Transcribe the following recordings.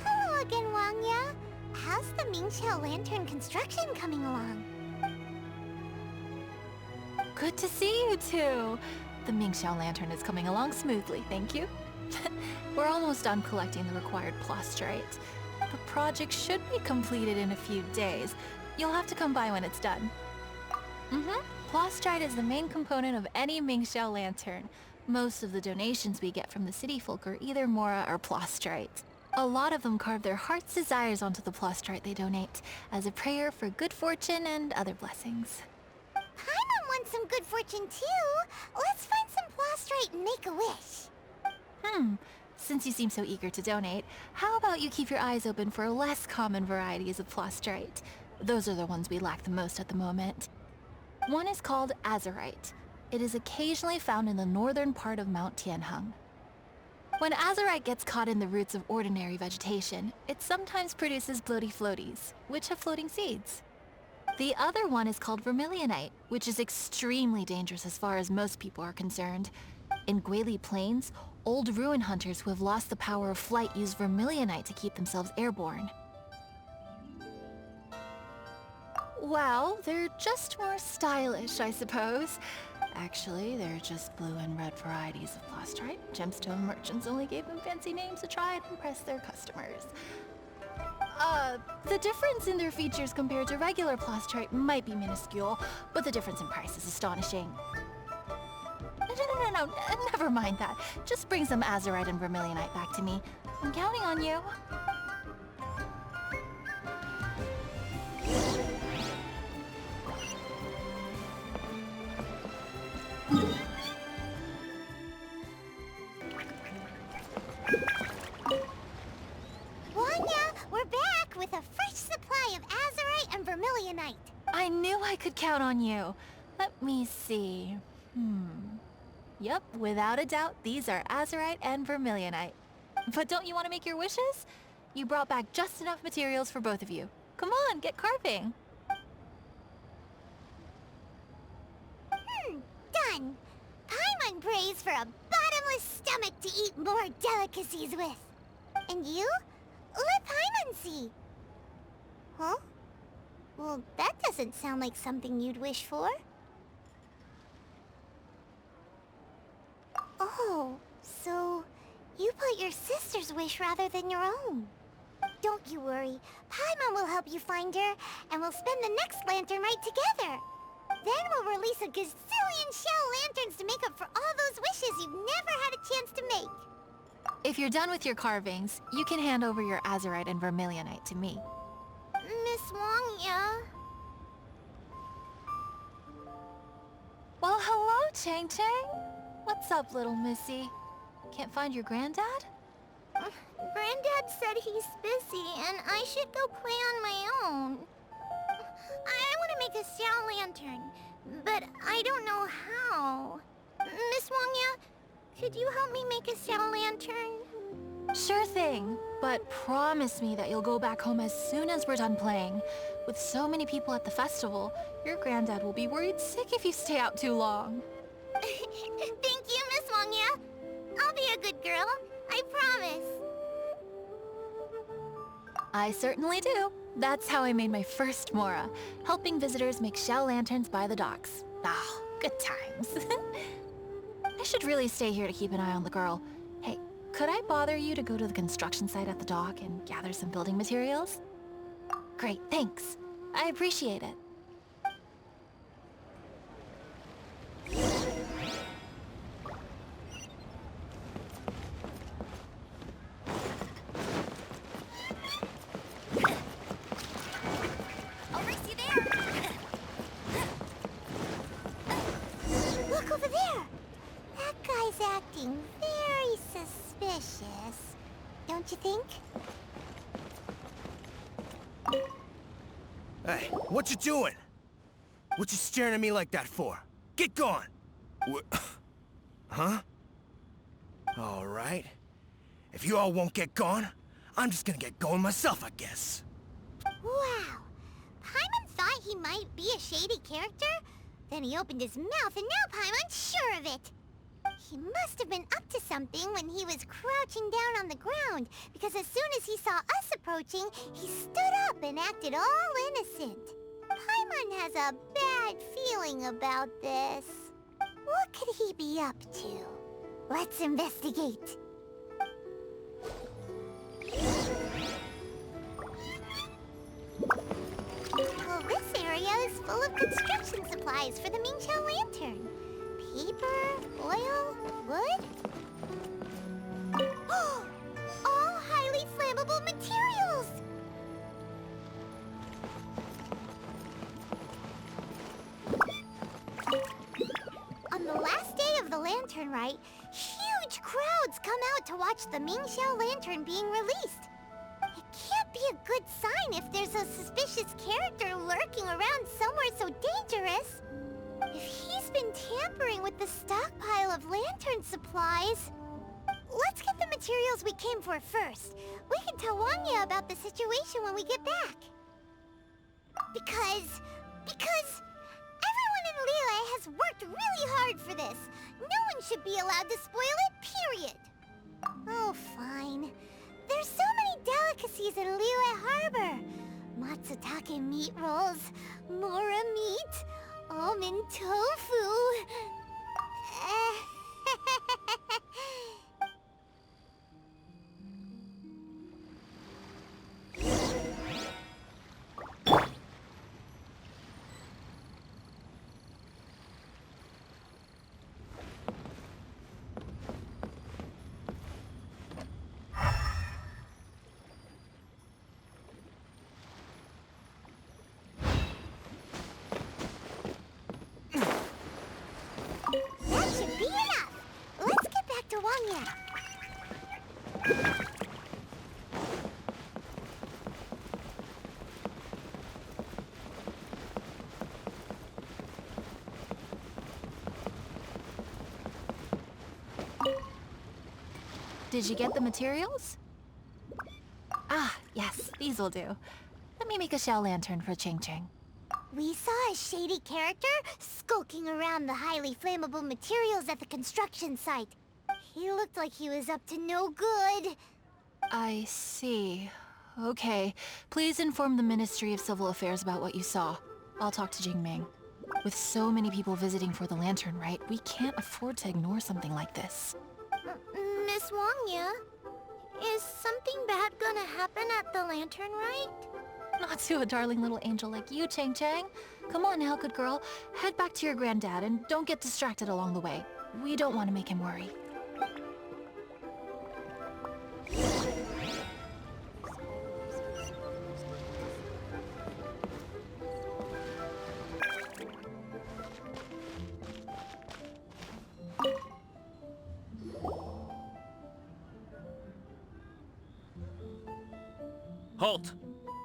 Hello again, Wangya. How's the Mingxiao Lantern construction coming along? Good to see you two. The Mingxiao Lantern is coming along smoothly, thank you. We're almost done collecting the required plastrite. The project should be completed in a few days. You'll have to come by when it's done. Plastrite is the main component of any Mingxiao Lantern. Most of the donations we get from the city folk are either Mora or plastrite. A lot of them carve their heart's desires onto the plastrite they donate, as a prayer for good fortune and other blessings. Paimon wants some good fortune too. Let's find some plastrite and make a wish. Since you seem so eager to donate, how about you keep your eyes open for less common varieties of plastrite? Those are the ones we lack the most at the moment. One is called azurite. It is occasionally found in the northern part of Mount Tianheng. When azurite gets caught in the roots of ordinary vegetation, it sometimes produces bloaty floaties, which have floating seeds. The other one is called vermilionite, which is extremely dangerous as far as most people are concerned. In Guili Plains, old ruin hunters who have lost the power of flight use vermilionite to keep themselves airborne. Well, they're just more stylish, I suppose. Actually, they're just blue and red varieties of plastrite. Gemstone merchants only gave them fancy names to try and impress their customers. The difference in their features compared to regular plastrite might be minuscule, but the difference in price is astonishing. No, never mind that. Just bring some azurite and vermilionite back to me. I'm counting on you. Wanya, we're back with a fresh supply of azurite and vermilionite. I knew I could count on you. Let me see. Yep, without a doubt, these are azurite and vermilionite. But don't you want to make your wishes? You brought back just enough materials for both of you. Come on, get carving. Done. Paimon prays for a bottomless stomach to eat more delicacies with. And you? Let Paimon see. Huh? Well, that doesn't sound like something you'd wish for. Oh, so you put your sister's wish rather than your own. Don't you worry. Paimon will help you find her, and we'll spend the next lantern right together. Then we'll release a gazillion shell lanterns to make up for all those wishes you've never had a chance to make. If you're done with your carvings, you can hand over your azurite and vermilionite to me. Miss Wangya. Well, hello, Chang Chang. What's up, little missy? Can't find your granddad? Granddad said he's busy and I should go play on my own. I want to make a Xiao lantern, but I don't know how. Miss Wangya, could you help me make a Xiao lantern? Sure thing, but promise me that you'll go back home as soon as we're done playing. With so many people at the festival, your granddad will be worried sick if you stay out too long. Thank you, Miss Wangya. I'll be a good girl. I promise. I certainly do. That's how I made my first Mora, helping visitors make shell lanterns by the docks. Ah, good times. I should really stay here to keep an eye on the girl. Hey, could I bother you to go to the construction site at the dock and gather some building materials? Great, thanks. I appreciate it. I'll race you there. Look over there. That guy's acting very suspicious. Don't you think? Hey, what you doing? What you staring at me like that for? Get gone! Huh? All right. If you all won't get gone, I'm just gonna get going myself, I guess. Wow. Paimon thought he might be a shady character? Then he opened his mouth and now Paimon's sure of it. He must have been up to something when he was crouching down on the ground, because as soon as he saw us approaching, he stood up and acted all innocent. Paimon has a bad feeling about this. What could he be up to? Let's investigate. Well, this area is full of construction supplies for the Mingqiao Lantern. Paper, oil, wood. All highly flammable materials! On the last day of the Lantern Rite, huge crowds come out to watch the Mingqiao Lantern being released. It can't be a good sign if there's a suspicious character lurking around somewhere so dangerous. If he's been tampering with the stockpile of lantern supplies... Let's get the materials we came for first. We can tell Wanya about the situation when we get back. Because everyone in Liyue has worked really hard for this. No one should be allowed to spoil it, period. Oh, fine. There's so many delicacies in Liyue Harbor. Matsutake meat rolls, mora meat, almond tofu. That should be enough. Let's get back to Wanya. Did you get the materials? Ah, yes, these will do. Let me make a shell lantern for Ching Ching. We saw a shady character skulking around the highly flammable materials at the construction site. He looked like he was up to no good. I see. Okay. Please inform the Ministry of Civil Affairs about what you saw. I'll talk to Jingming. With so many people visiting for the Lantern Rite, we can't afford to ignore something like this. Miss Wanya, is something bad gonna happen at the Lantern Rite? Not to a darling little angel like you, Chang Chang. Come on now, good girl. Head back to your granddad and don't get distracted along the way. We don't want to make him worry. Halt!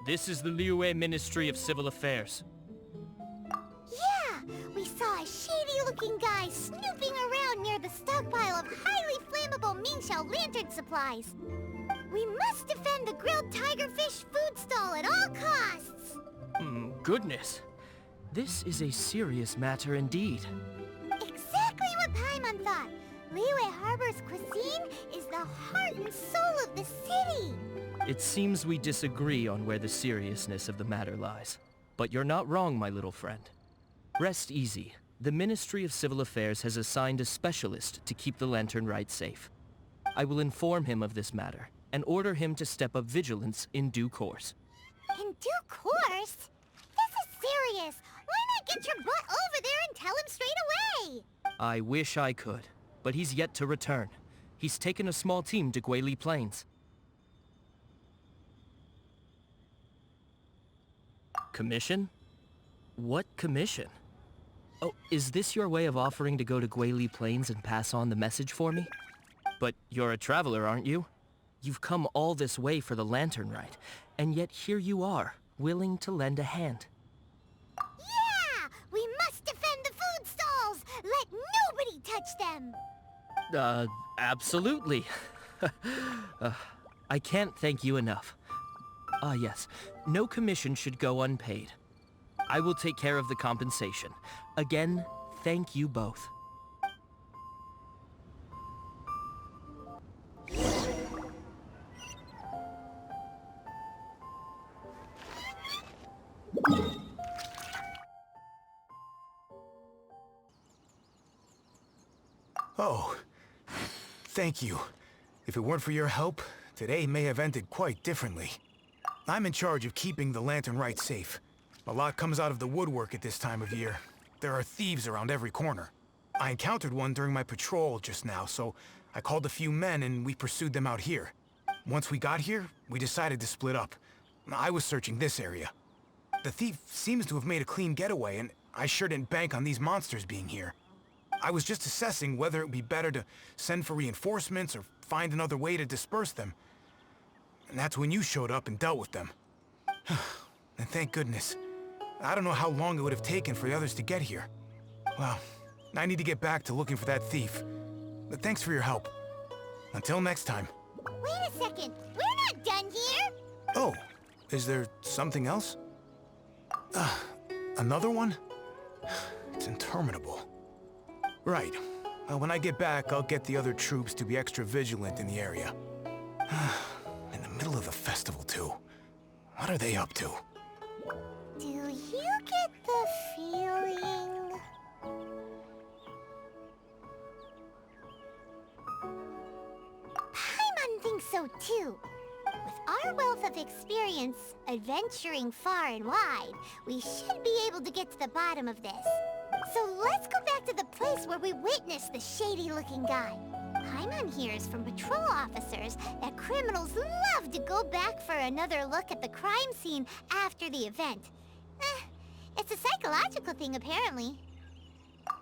This is the Liyue Ministry of Civil Affairs. Yeah, we saw a shady-looking guy snooping around near the stockpile of highly flammable Mingqiao lantern supplies. We must defend the grilled tigerfish food stall at all costs. Goodness. This is a serious matter indeed. Exactly what Paimon thought. Liyue Harbor's cuisine is the heart and soul of the city. It seems we disagree on where the seriousness of the matter lies. But you're not wrong, my little friend. Rest easy. The Ministry of Civil Affairs has assigned a specialist to keep the Lantern Rite safe. I will inform him of this matter and order him to step up vigilance in due course. In due course? This is serious. Why not get your butt over there and tell him straight away? I wish I could, but he's yet to return. He's taken a small team to Guili Plains. Commission? What commission? Oh, is this your way of offering to go to Guili Plains and pass on the message for me? But you're a traveler, aren't you? You've come all this way for the Lantern Rite, and yet here you are, willing to lend a hand. Yeah! We must defend the food stalls! Let nobody touch them! Absolutely. I can't thank you enough. Ah, yes. No commission should go unpaid. I will take care of the compensation. Again, thank you both. Oh, thank you. If it weren't for your help, today may have ended quite differently. I'm in charge of keeping the Lantern Rite safe. A lot comes out of the woodwork at this time of year. There are thieves around every corner. I encountered one during my patrol just now, so I called a few men and we pursued them out here. Once we got here, we decided to split up. I was searching this area. The thief seems to have made a clean getaway, and I sure didn't bank on these monsters being here. I was just assessing whether it would be better to send for reinforcements or find another way to disperse them. And that's when you showed up and dealt with them. And thank goodness. I don't know how long it would have taken for the others to get here. Well, I need to get back to looking for that thief. But thanks for your help. Until next time. Wait a second. We're not done here. Oh, is there something else? Another one? It's interminable. Right. When I get back, I'll get the other troops to be extra vigilant in the area. In the middle of the festival, too. What are they up to? Do you get the feeling... Paimon thinks so too. With our wealth of experience, adventuring far and wide, we should be able to get to the bottom of this. So let's go back to the place where we witnessed the shady-looking guy. Paimon hears from patrol officers that criminals love to go back for another look at the crime scene after the event. It's a psychological thing, apparently.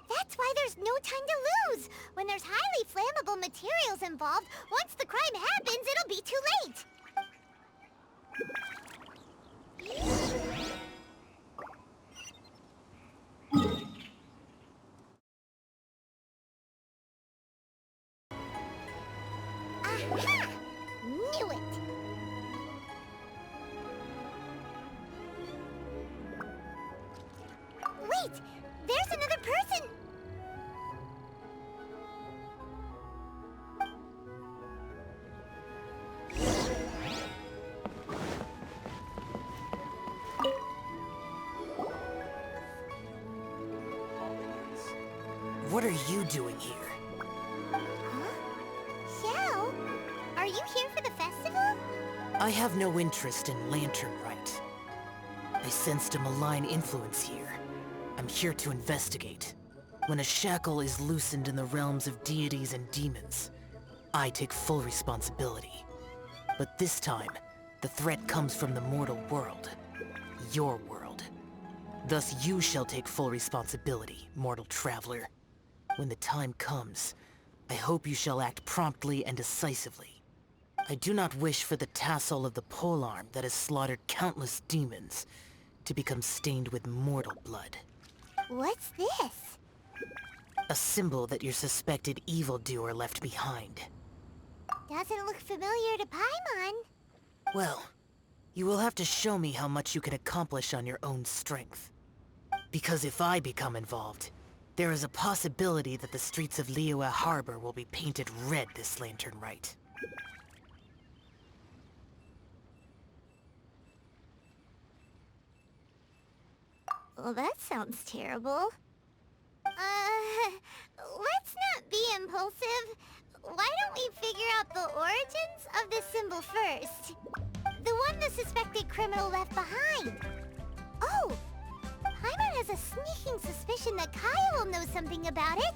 That's why there's no time to lose. When there's highly flammable materials involved, once the crime happens, it'll be too late. Aha! Knew it! Wait! There's another person! What are you doing here? Xiao, are you here for the festival? I have no interest in Lantern Rite. I sensed a malign influence here. I'm here to investigate. When a shackle is loosened in the realms of deities and demons, I take full responsibility. But this time, the threat comes from the mortal world. Your world. Thus you shall take full responsibility, mortal traveler. When the time comes, I hope you shall act promptly and decisively. I do not wish for the tassel of the polearm that has slaughtered countless demons to become stained with mortal blood. What's this? A symbol that your suspected evildoer left behind. Doesn't look familiar to Paimon. Well, you will have to show me how much you can accomplish on your own strength. Because if I become involved, there is a possibility that the streets of Liyue Harbor will be painted red this Lantern Rite. Well, that sounds terrible. Let's not be impulsive. Why don't we figure out the origins of this symbol first? The one the suspected criminal left behind. Oh! Paimon has a sneaking suspicion that Kaya will know something about it.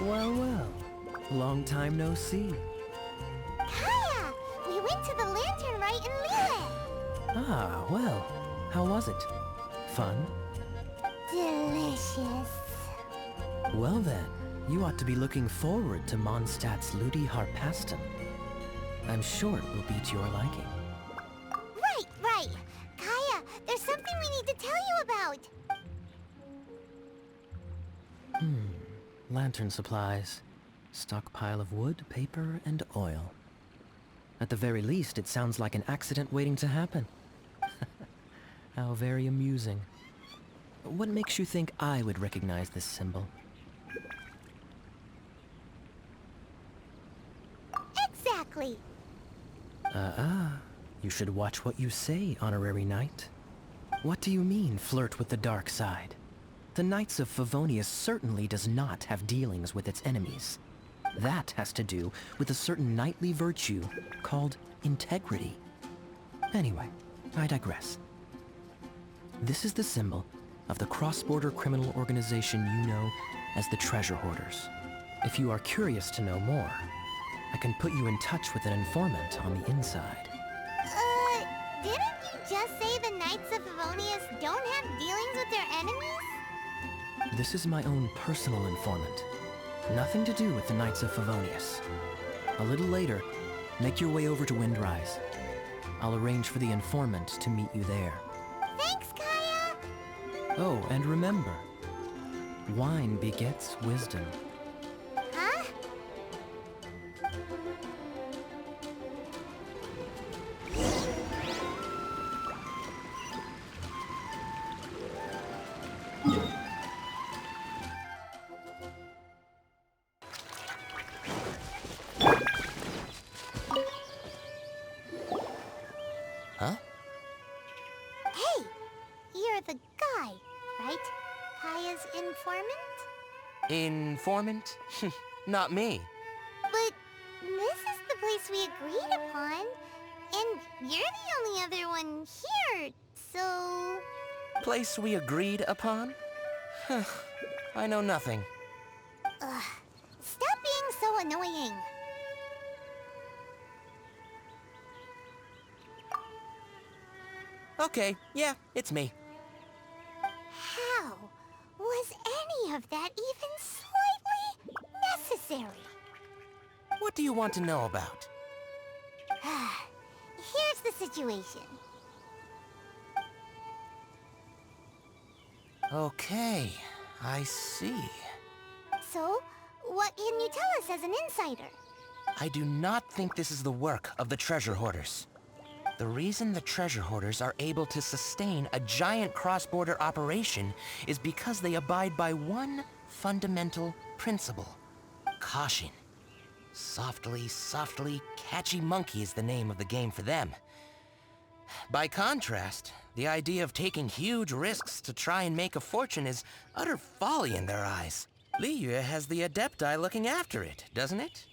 Well, well. Long time no see. Kaya! We went to the Lantern Rite in Liyue. Ah, well. How was it? Fun? Delicious. Well then, You ought to be looking forward to Mondstadt's Ludi Harpastum. I'm sure it will be to your liking. Right. Kaya, there's something we need to tell you about. Lantern supplies. Stockpile of wood, paper, and oil. At the very least, it sounds like an accident waiting to happen. How very amusing. What makes you think I would recognize this symbol? Exactly. You should watch what you say, Honorary Knight. What do you mean, flirt with the dark side? The Knights of Favonius certainly does not have dealings with its enemies. That has to do with a certain knightly virtue called integrity. Anyway, I digress. This is the symbol of the cross-border criminal organization you know as the Treasure Hoarders. If you are curious to know more, I can put you in touch with an informant on the inside. Didn't you just say the Knights of Favonius don't have dealings with their enemies? This is my own personal informant. Nothing to do with the Knights of Favonius. A little later, make your way over to Windrise. I'll arrange for the informant to meet you there. Thanks, Kaya! Oh, and remember, wine begets wisdom. Huh? Huh? Hey! You're the guy, right? Kaya's informant? Informant? Not me. But this is the place we agreed upon. And you're the only other one here, so... Place we agreed upon? I know nothing. Ugh. Stop being so annoying. Okay, yeah, it's me. How was any of that even slightly necessary? What do you want to know about? Here's the situation. Okay, I see. So, what can you tell us as an insider? I do not think this is the work of the Treasure Hoarders. The reason the Treasure Hoarders are able to sustain a giant cross-border operation is because they abide by one fundamental principle. Caution. Softly, catchy monkey is the name of the game for them. By contrast, the idea of taking huge risks to try and make a fortune is utter folly in their eyes. Liyue has the Adepti looking after it, doesn't it?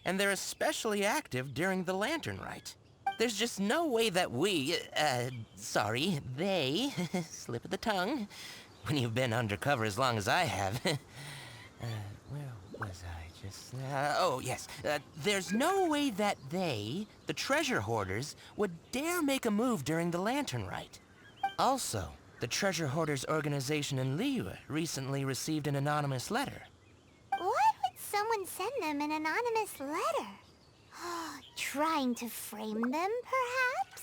And they're especially active during the Lantern Rite. There's just no way that they, slip of the tongue, when you've been undercover as long as I have. Where was I just... oh, yes. There's no way that they, the Treasure Hoarders, would dare make a move during the Lantern Rite. Also, the Treasure Hoarders organization in Liyue recently received an anonymous letter. Why would someone send them an anonymous letter? Trying to frame them, perhaps?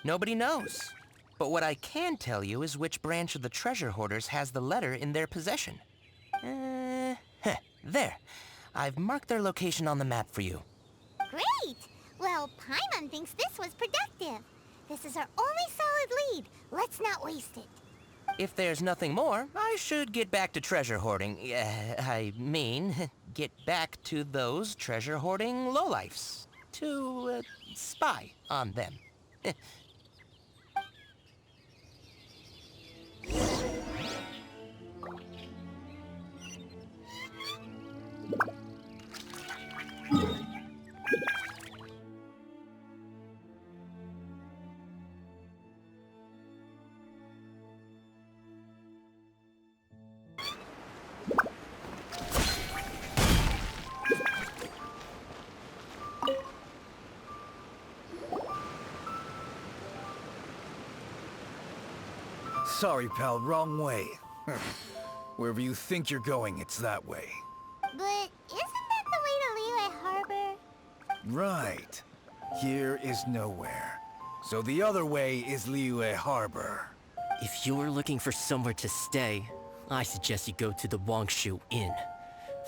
Nobody knows. But what I can tell you is which branch of the Treasure Hoarders has the letter in their possession. There. I've marked their location on the map for you. Great! Well, Paimon thinks this was productive. This is our only solid lead. Let's not waste it. If there's nothing more, I should get back to treasure hoarding. Get back to those treasure hoarding lowlifes. To, spy on them. Sorry, pal, wrong way. Wherever you think you're going, it's that way. But isn't that the way to Liyue Harbor? Right. Here is nowhere. So the other way is Liyue Harbor. If you're looking for somewhere to stay, I suggest you go to the Wangshu Inn.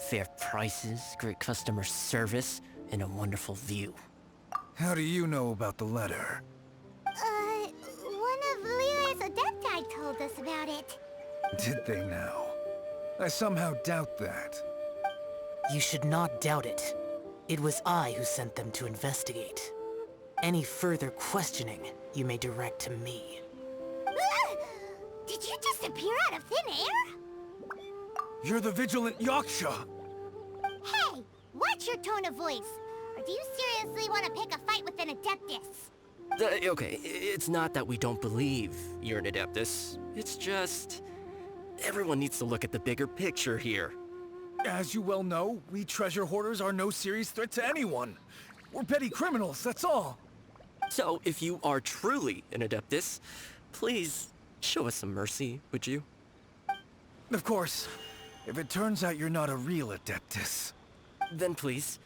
Fair prices, great customer service, and a wonderful view. How do you know about the letter? One of Liyue's Adepti told us about it. Did they now? I somehow doubt that. You should not doubt it. It was I who sent them to investigate. Any further questioning, you may direct to me. Did you just appear out of thin air? You're the vigilant Yaksha! Hey, watch your tone of voice. Or do you seriously want to pick a fight with an Adeptus? Okay, it's not that we don't believe you're an Adeptus. It's just... everyone needs to look at the bigger picture here. As you well know, we treasure hoarders are no serious threat to anyone. We're petty criminals, that's all. So, if you are truly an Adeptus, please show us some mercy, would you? Of course. If it turns out you're not a real Adeptus. Then please,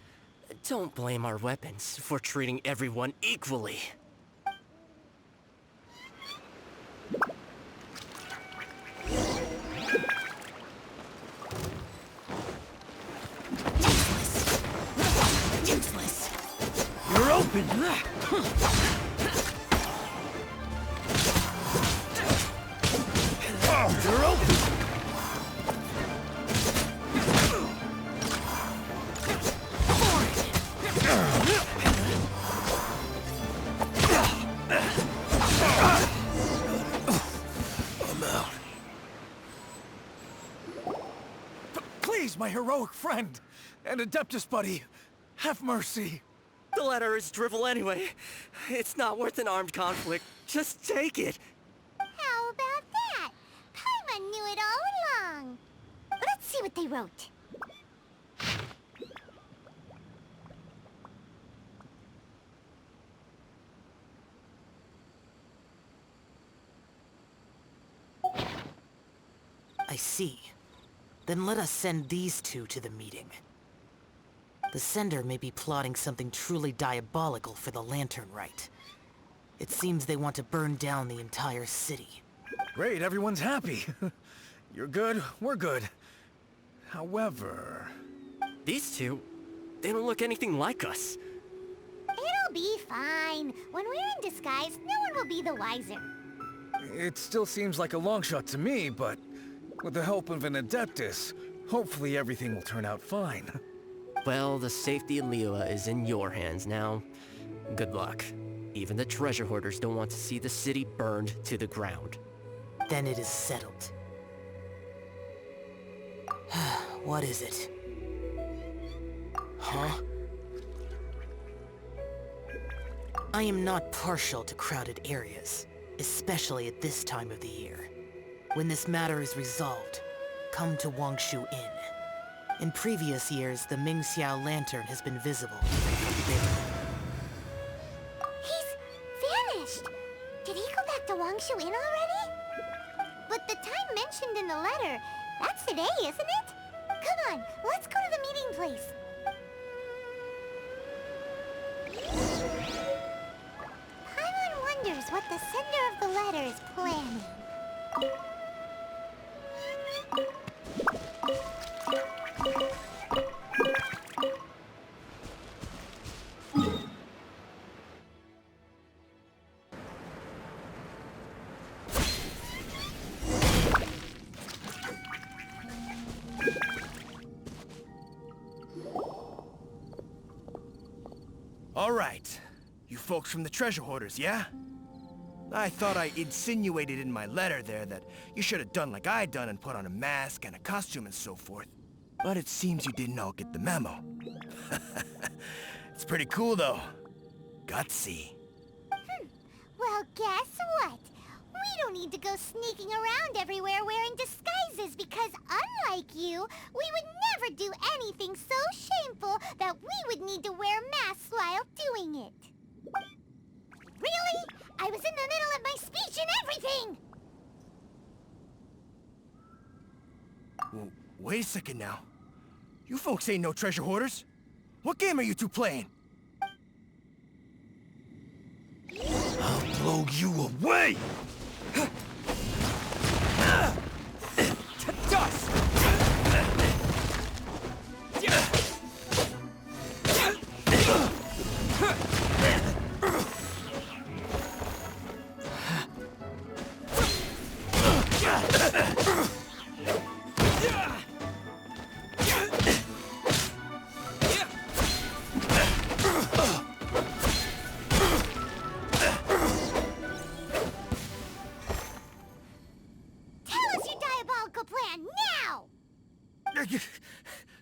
don't blame our weapons for treating everyone equally. Useless. You're open! You're open! I'm out. Please, my heroic friend and Adeptus buddy, have mercy. The letter is drivel anyway. It's not worth an armed conflict. Just take it. How about that? Paimon knew it all along. Let's see what they wrote. I see. Then let us send these two to the meeting. The sender may be plotting something truly diabolical for the Lantern Rite. It seems they want to burn down the entire city. Great, everyone's happy. You're good, we're good. However... These two, they don't look anything like us. It'll be fine. When we're in disguise, no one will be the wiser. It still seems like a long shot to me, but with the help of an Adeptus, hopefully everything will turn out fine. Well, the safety of Liyue is in your hands now. Good luck. Even the treasure hoarders don't want to see the city burned to the ground. Then it is settled. What is it? Huh? I am not partial to crowded areas, especially at this time of the year. When this matter is resolved, come to Wangshu Inn. In previous years, the Mingxiao lantern has been visible. He's vanished! Did he go back to Wangshu Inn already? But the time mentioned in the letter, that's today, isn't it? Come on, let's go to the meeting place. Paimon wonders what the sender of the letter is planning. All right. You folks from the treasure hoarders, yeah? I thought I insinuated in my letter there that you should have done like I done and put on a mask and a costume and so forth. But it seems you didn't all get the memo. It's pretty cool, though. Gutsy. Well, guess what? We don't need to go sneaking around everywhere wearing disguises because unlike you, we would never do anything so shameful that we would need to wear masks while doing it. Really? I was in the middle of my speech and everything! Well, wait a second now. You folks ain't no treasure hoarders. What game are you two playing? I'll blow you away! To dust!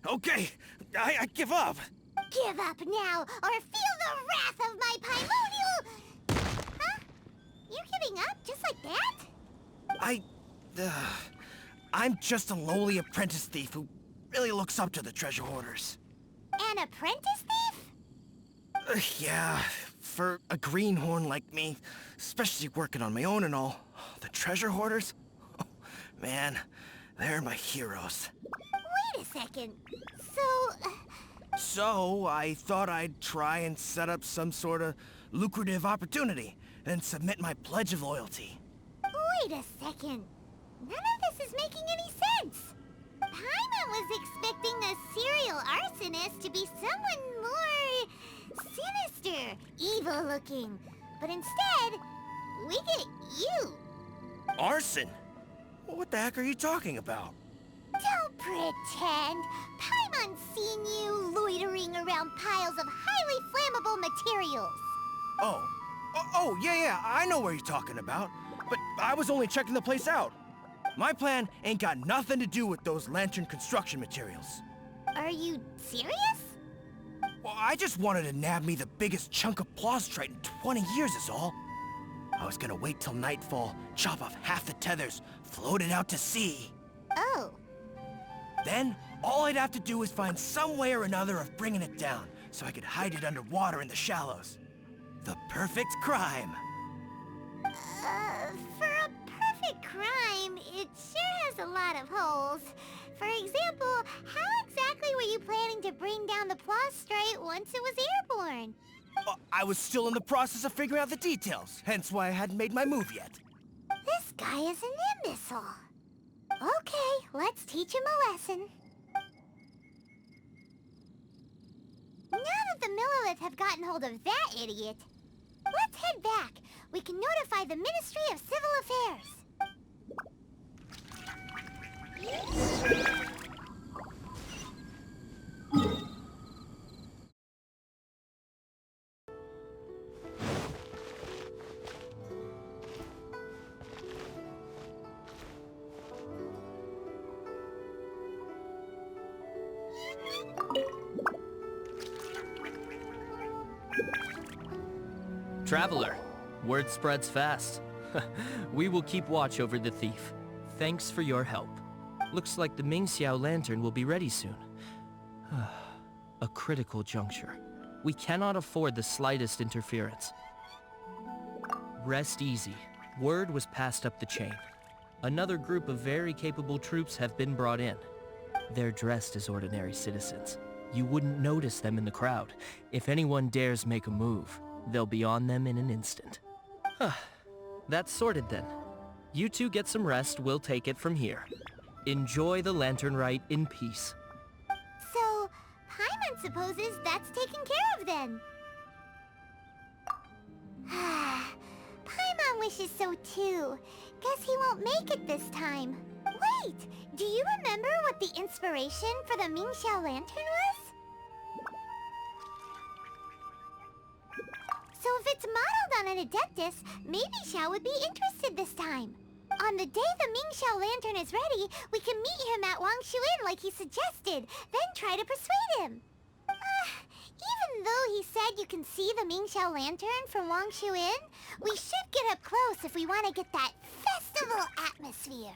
Okay, I give up. Give up now, or feel the wrath of my Paimonial... Huh? You giving up just like that? I'm just a lowly apprentice thief who really looks up to the treasure hoarders. An apprentice thief? Yeah, for a greenhorn like me, especially working on my own and all, the treasure hoarders? Oh, man, they're my heroes. Wait a second. So, I thought I'd try and set up some sort of lucrative opportunity, and submit my pledge of loyalty. Wait a second. None of this is making any sense. Paimon was expecting a serial arsonist to be someone more sinister, evil-looking. But instead, we get you. Arson? What the heck are you talking about? Don't pretend. Paimon's seen you loitering around piles of highly flammable materials. Oh, yeah, I know what you're talking about. But I was only checking the place out. My plan ain't got nothing to do with those lantern construction materials. Are you serious? Well, I just wanted to nab me the biggest chunk of plastrite in 20 years is all. I was gonna wait till nightfall, chop off half the tethers, float it out to sea. Oh. Then, all I'd have to do is find some way or another of bringing it down, so I could hide it underwater in the shallows. The perfect crime. For a perfect crime, it sure has a lot of holes. For example, how exactly were you planning to bring down the plastrite once it was airborne? Well, I was still in the process of figuring out the details, hence why I hadn't made my move yet. This guy is an imbecile. Okay, let's teach him a lesson. Now that the Millelith have gotten hold of that idiot, let's head back. We can notify the Ministry of Civil Affairs. Traveler, word spreads fast. We will keep watch over the thief. Thanks for your help. Looks like the Mingxiao lantern will be ready soon. A critical juncture. We cannot afford the slightest interference. Rest easy. Word was passed up the chain. Another group of very capable troops have been brought in. They're dressed as ordinary citizens. You wouldn't notice them in the crowd. If anyone dares make a move, they'll be on them in an instant. That's sorted then. You two get some rest, we'll take it from here. Enjoy the Lantern Rite in peace. So, Paimon supposes that's taken care of then. Paimon wishes so too. Guess he won't make it this time. Wait, do you remember what the inspiration for the Mingxiao lantern was? So if it's modeled on an Adeptus, maybe Xiao would be interested this time. On the day the Mingxiao lantern is ready, we can meet him at Wang Shuin like he suggested, then try to persuade him. Even though he said you can see the Mingxiao lantern from Wang Shuin, we should get up close if we want to get that festival atmosphere.